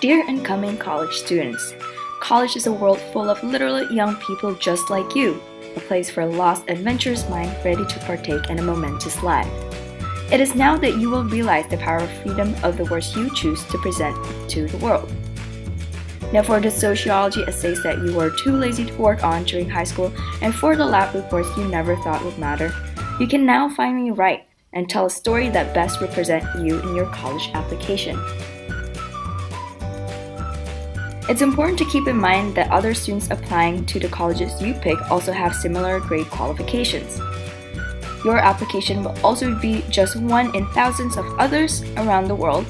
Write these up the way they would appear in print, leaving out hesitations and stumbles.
Dear incoming college students, college is a world full of literally young people just like you, a place for a lost, adventurous mind ready to partake in a momentous life. It is now that you will realize the power of freedom of the words you choose to present to the world. Now for the sociology essays that you were too lazy to work on during high school and for the lab reports you never thought would matter, you can now finally write and tell a story that best represents you in your college application. It's important to keep in mind that other students applying to the colleges you pick also have similar grade qualifications. Your application will also be just one in thousands of others around the world,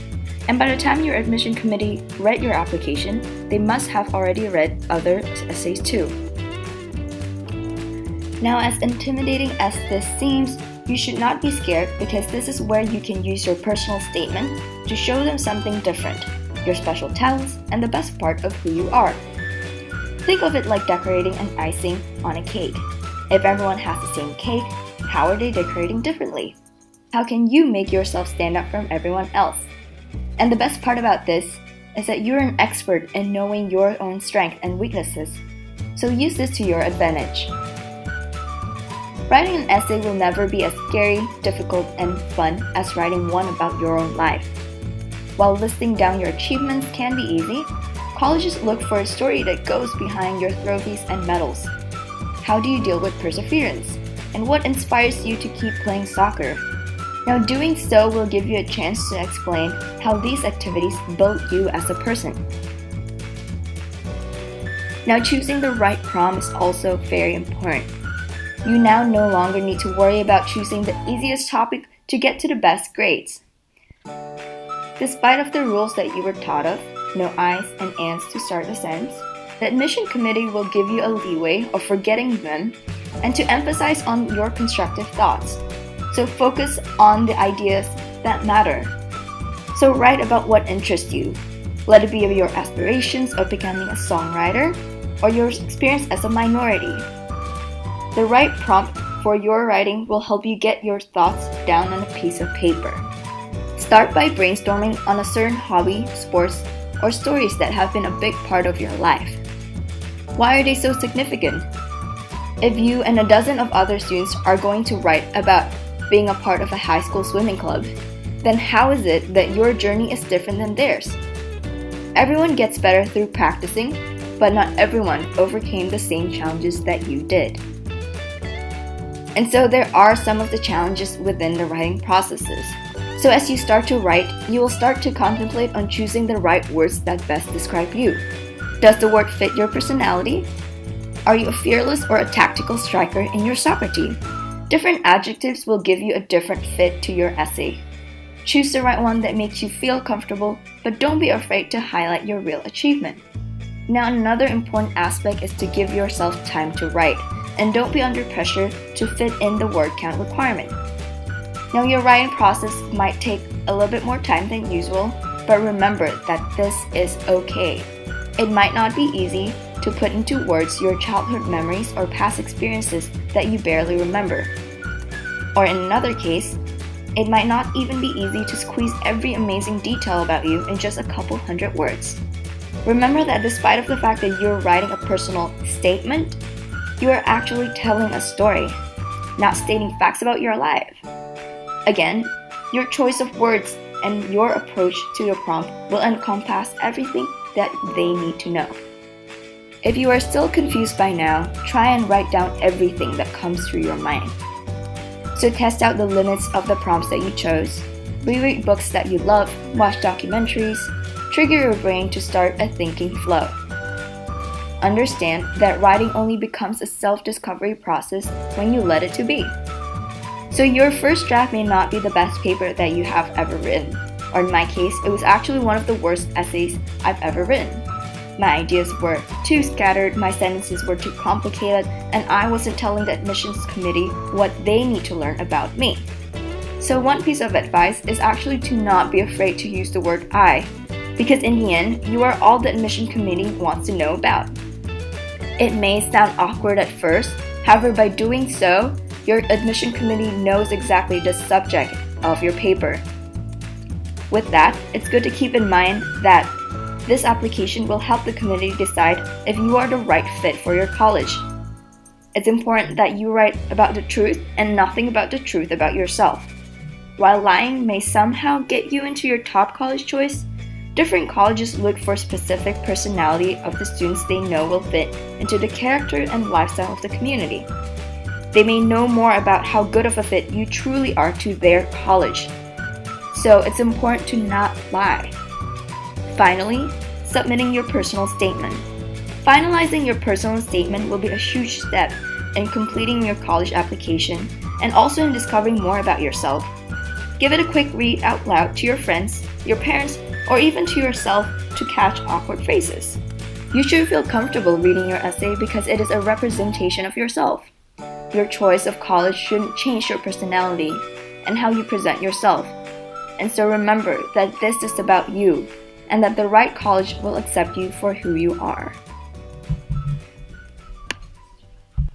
and by the time your admission committee read your application, they must have already read other essays too. Now, as intimidating as this seems, you should not be scared because this is where you can use your personal statement to show them something different, your special talents, and the best part of who you are. Think of it like decorating an icing on a cake. If everyone has the same cake, how are they decorating differently? How can you make yourself stand out from everyone else? And the best part about this is that you're an expert in knowing your own strengths and weaknesses, so use this to your advantage. Writing an essay will never be as scary, difficult, and fun as writing one about your own life. While listing down your achievements can be easy, colleges look for a story that goes behind your trophies and medals. How do you deal with perseverance? And what inspires you to keep playing soccer? Now, doing so will give you a chance to explain how these activities build you as a person. Now, choosing the right prompt is also very important. You now no longer need to worry about choosing the easiest topic to get to the best grades. Despite of the rules that you were taught of, no I's and ands to start a sentence, the admission committee will give you a leeway of forgetting them and to emphasize on your constructive thoughts. So focus on the ideas that matter. So write about what interests you. Let it be your aspirations of becoming a songwriter or your experience as a minority. The right prompt for your writing will help you get your thoughts down on a piece of paper. Start by brainstorming on a certain hobby, sports, or stories that have been a big part of your life. Why are they so significant? If you and a dozen of other students are going to write about being a part of a high school swimming club, then how is it that your journey is different than theirs? Everyone gets better through practicing, but not everyone overcame the same challenges that you did. And so there are some of the challenges within the writing processes. So as you start to write, you will start to contemplate on choosing the right words that best describe you. Does the word fit your personality? Are you a fearless or a tactical striker in your soccer team? Different adjectives will give you a different fit to your essay. Choose the right one that makes you feel comfortable, but don't be afraid to highlight your real achievement. Now, another important aspect is to give yourself time to write, and don't be under pressure to fit in the word count requirement. Now, your writing process might take a little bit more time than usual, but remember that this is okay. It might not be easy to put into words your childhood memories or past experiences that you barely remember. Or in another case, it might not even be easy to squeeze every amazing detail about you in just a couple hundred words. Remember that despite of the fact that you're writing a personal statement, you are actually telling a story, not stating facts about your life. Again, your choice of words and your approach to your prompt will encompass everything that they need to know. If you are still confused by now, try and write down everything that comes through your mind. So test out the limits of the prompts that you chose, reread books that you love, watch documentaries, trigger your brain to start a thinking flow. Understand that writing only becomes a self-discovery process when you let it to be. So your first draft may not be the best paper that you have ever written, or in my case, it was actually one of the worst essays I've ever written. My ideas were too scattered, my sentences were too complicated, and I wasn't telling the admissions committee what they need to learn about me. So one piece of advice is actually to not be afraid to use the word I, because in the end, you are all the admission committee wants to know about. It may sound awkward at first, however, by doing so, your admission committee knows exactly the subject of your paper. With that, it's good to keep in mind that This application will help the community decide if you are the right fit for your college. It's important that you write about the truth and nothing about the truth about yourself. While lying may somehow get you into your top college choice, different colleges look for specific personality of the students they know will fit into the character and lifestyle of the community. They may know more about how good of a fit you truly are to their college. So it's important to not lie. Finally, submitting your personal statement. Finalizing your personal statement will be a huge step in completing your college application and also in discovering more about yourself. Give it a quick read out loud to your friends, your parents, or even to yourself to catch awkward phrases. You should feel comfortable reading your essay because it is a representation of yourself. Your choice of college shouldn't change your personality and how you present yourself. And so remember that this is about you and that the right college will accept you for who you are.